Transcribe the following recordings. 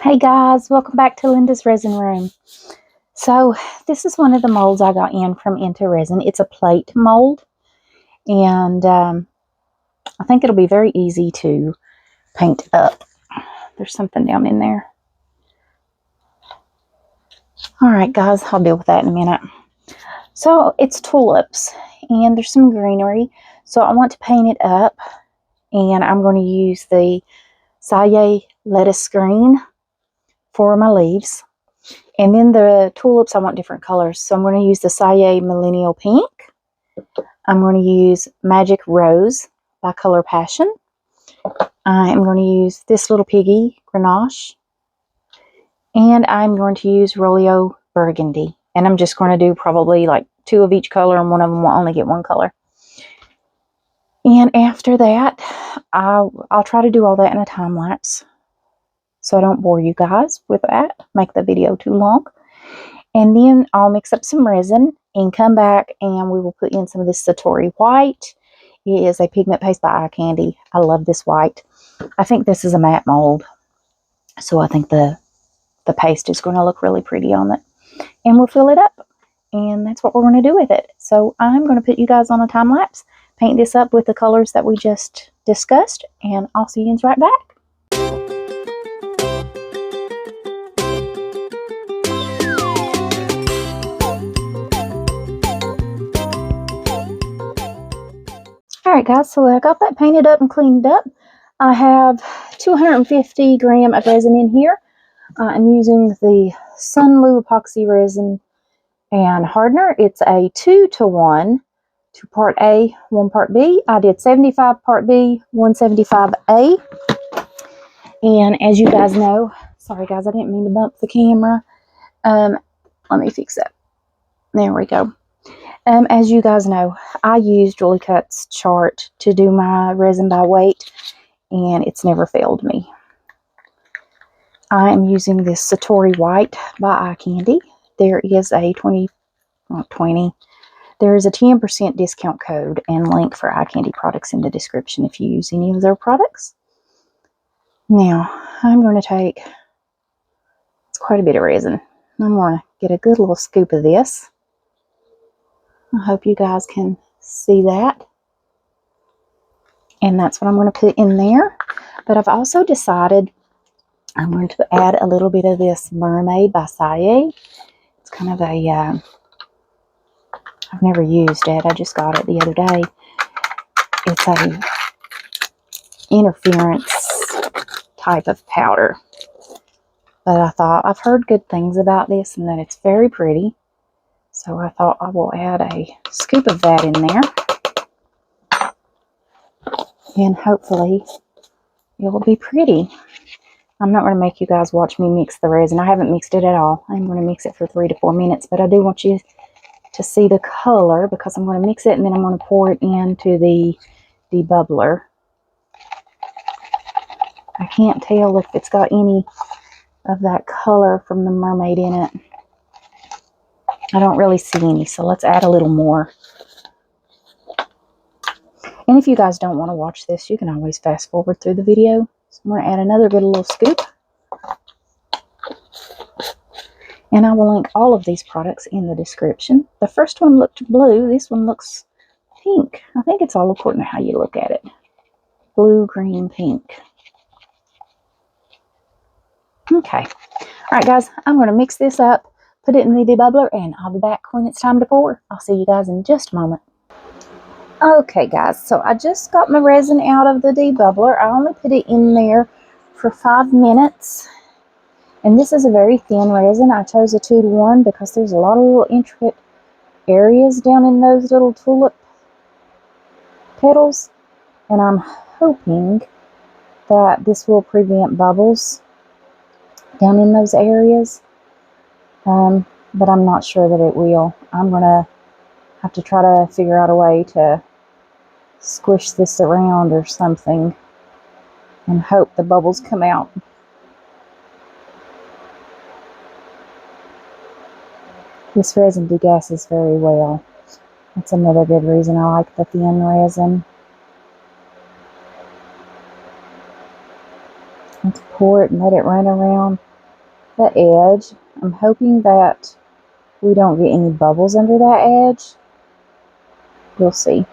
Hey guys, welcome back to Linda's Resin Room. So this is one of the molds I got in from Into Resin. It's a plate mold, and I think it'll be very easy to paint up. There's something down in there. Alright guys, I'll deal with that in a minute. So it's tulips, and there's some greenery. So I want to paint it up, and I'm going to use the Serenade lettuce green for my leaves. And then the tulips, I want different colors. So I'm going to use the Serenade Millennial Pink. I'm going to use Magic Rose by Color Passion. I'm going to use this little piggy, Grenache. And I'm going to use Rolio Burgundy. And I'm just going to do probably like 2 of each color, and one of them will only get 1 color. And after that, I'll try to do all that in a time lapse, so I don't bore you guys with that, make the video too long. And then I'll mix up some resin and come back, and we will put in some of this Satori white. It is a pigment paste by Eye Candy. I love this white. I think this is a matte mold, so I think the paste is going to look really pretty on it. And we'll fill it up, and that's what we're going to do with it. So I'm going to put you guys on a time lapse, paint this up with the colors that we just discussed, and I'll see you right back. Alright guys, so I got that painted up and cleaned up. I have 250 grams of resin in here. I'm using the Sunlu epoxy resin and hardener. It's a 2-to-1, 2 part A, 1 part B. I did 75 part B, 175 A. And as you guys know, sorry guys, I didn't mean to bump the camera. Let me fix that. There we go. As you guys know, I use Julie Cut's chart to do my resin by weight, and it's never failed me. I am using this Satori White by Eye Candy. There is a there is a 10% discount code and link for Eye Candy products in the description if you use any of their products. Now, I'm going to take, it's quite a bit of resin. I'm going to get a good little scoop of this. I hope you guys can see that. And that's what I'm going to put in there. But I've also decided I'm going to add a little bit of this Mermaid by Serenade. It's kind of a, I've never used it. I just got it the other day. It's a interference type of powder. But I thought, I've heard good things about this and that it's very pretty. So I thought I will add a scoop of that in there. And hopefully it will be pretty. I'm not going to make you guys watch me mix the resin. I haven't mixed it at all. I'm going to mix it for 3 to 4 minutes. But I do want you to see the color, because I'm going to mix it and then I'm going to pour it into the debubbler. I can't tell if it's got any of that color from the mermaid in it. I don't really see any, so let's add a little more. And if you guys don't want to watch this, you can always fast forward through the video. So I'm going to add another good little scoop. And I will link all of these products in the description. The first one looked blue. This one looks pink. I think it's all according to how you look at it. Blue, green, pink. Okay. All right, guys. I'm going to mix this up, put it in the debubbler, and I'll be back when it's time to pour. I'll see you guys in just a moment. Okay, guys. So I just got my resin out of the debubbler. I only put it in there for 5 minutes. And this is a very thin resin. I chose a 2-to-1 because there's a lot of little intricate areas down in those little tulip petals. And I'm hoping that this will prevent bubbles down in those areas. But I'm not sure that it will. I'm going to have to try to figure out a way to squish this around or something and hope the bubbles come out. This resin degasses very well. That's another good reason I like the thin resin. Let's pour it and let it run around. the edge. I'm hoping that we don't get any bubbles under that edge. We'll see.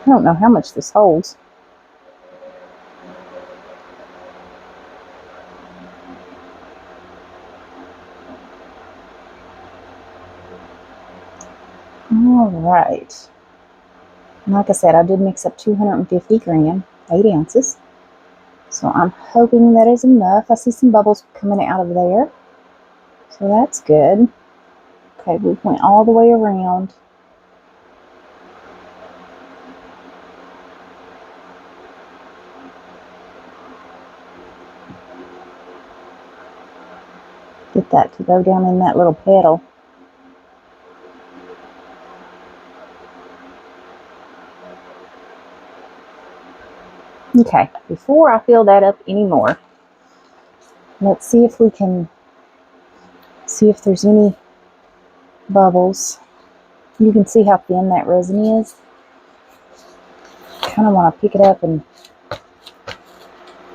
I don't know how much this holds. Alright. Like I said, I did mix up 250 gram, 8 ounces. So I'm hoping that is enough. I see some bubbles coming out of there. So that's good. Okay, we went all the way around. Get that to go down in that little petal. Okay, before I fill that up anymore, let's see if we can see if there's any bubbles. You can see how thin that resin is. Kind of want to pick it up and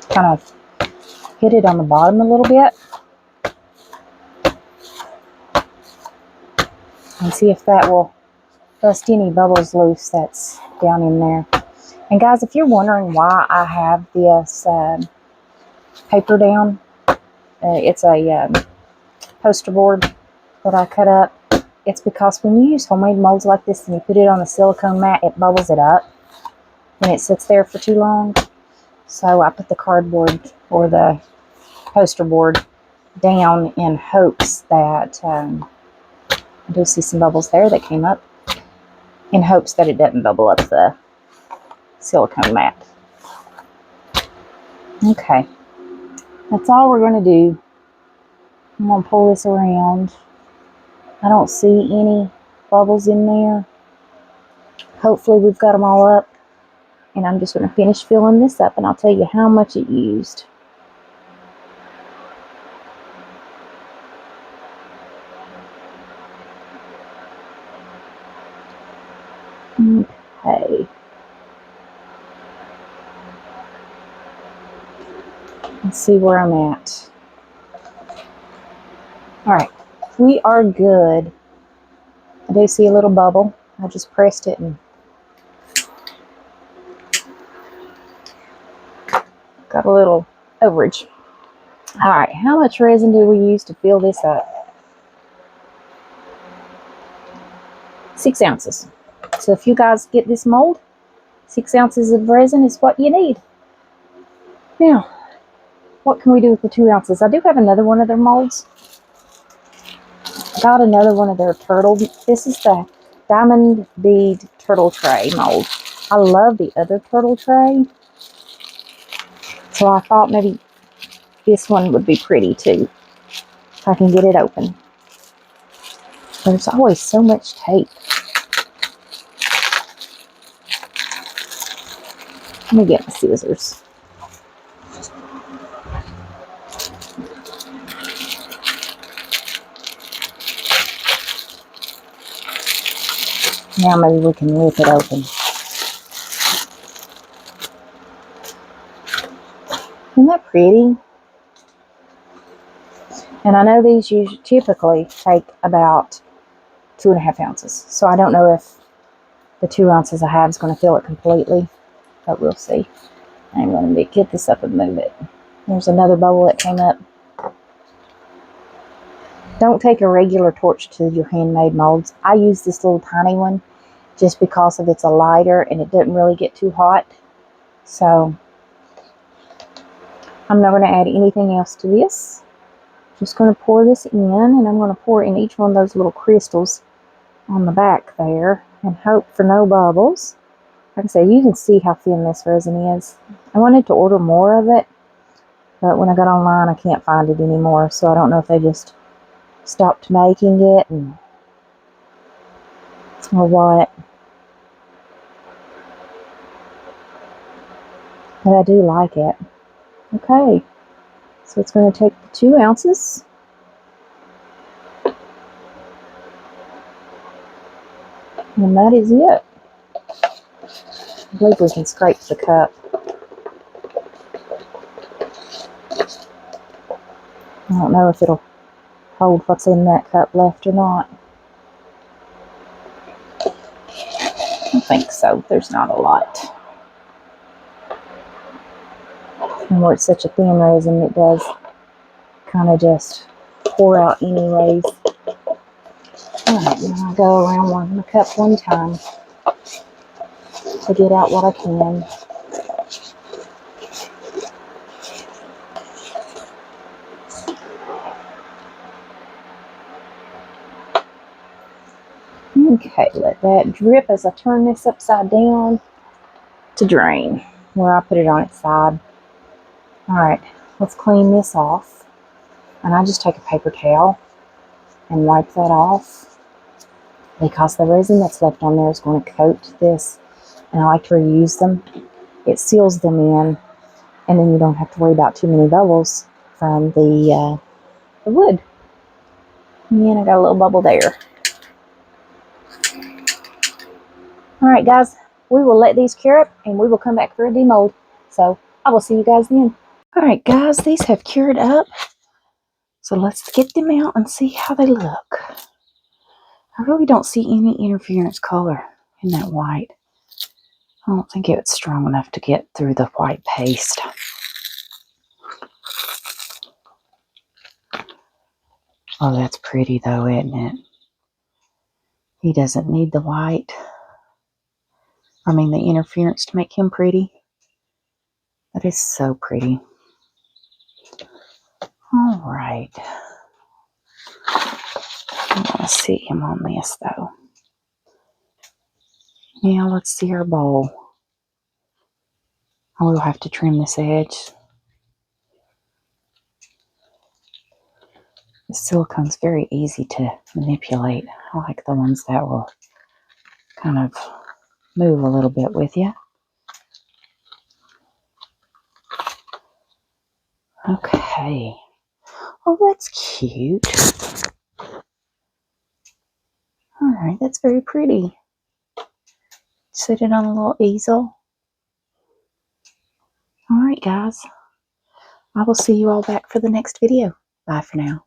kind of hit it on the bottom a little bit and see if that will bust any bubbles loose that's down in there. And guys, if you're wondering why I have this paper down, it's a poster board that I cut up. It's because when you use homemade molds like this and you put it on the silicone mat, it bubbles it up when it sits there for too long. So I put the cardboard or the poster board down in hopes that I do see some bubbles there that came up, in hopes that it doesn't bubble up the silicone mat. Okay, that's all we're going to do. I'm going to pull this around. I don't see any bubbles in there. Hopefully we've got them all up. And I'm just going to finish filling this up and I'll tell you how much it used. Okay. Let's see where I'm at. Alright, we are good. I do see a little bubble. I just pressed it and got a little overage. Alright, how much resin do we use to fill this up? 6 ounces. So if you guys get this mold, 6 ounces of resin is what you need. Now, what can we do with the 2 ounces? I do have another one of their molds. Got another one of their turtle. This is the diamond bead turtle tray mold. I love the other turtle tray. So I thought maybe this one would be pretty too, if I can get it open. There's always so much tape. Let me get my scissors. Now maybe we can rip it open. Isn't that pretty? And I know these usually typically take about 2.5 ounces. So I don't know if the 2 ounces I have is going to fill it completely, but we'll see. I'm going to get this up and move it. There's another bubble that came up. Don't take a regular torch to your handmade molds. I use this little tiny one just because of it's a lighter and it doesn't really get too hot. So I'm not going to add anything else to this. Just going to pour this in, and I'm going to pour in each one of those little crystals on the back there and hope for no bubbles. Like I said, you can see how thin this resin is. I wanted to order more of it, but when I got online I can't find it anymore, so I don't know if they just stopped making it or what. But I do like it. Okay, so it's going to take the 2 ounces. And that is it. I believe we can scrape the cup. I don't know if it'll hold what's in that cup left or not. I think so. There's not a lot. And where it's such a thin resin, it does kind of just pour out anyways. Alright, now I go around the cup one time to get out what I can. Okay, let that drip as I turn this upside down to drain where I put it on its side. Alright, let's clean this off. And I just take a paper towel and wipe that off because the resin that's left on there is going to coat this, and I like to reuse them. It seals them in, and then you don't have to worry about too many bubbles from the wood. And I got a little bubble there. Alright guys, we will let these cure up and we will come back for a demold. So I will see you guys then. Alright guys, these have cured up. So let's get them out and see how they look. I really don't see any interference color in that white. I don't think it's strong enough to get through the white paste. Oh, that's pretty though, isn't it? He doesn't need the white. I mean the interference to make him pretty. That is so pretty. Alright. I want to see him on this though. Now let's see our bowl. I will have to trim this edge. The silicone's very easy to manipulate. I like the ones that will kind of move a little bit with you. Okay. Oh, that's cute. Alright, that's very pretty. Set it on a little easel. Alright guys. I will see you all back for the next video. Bye for now.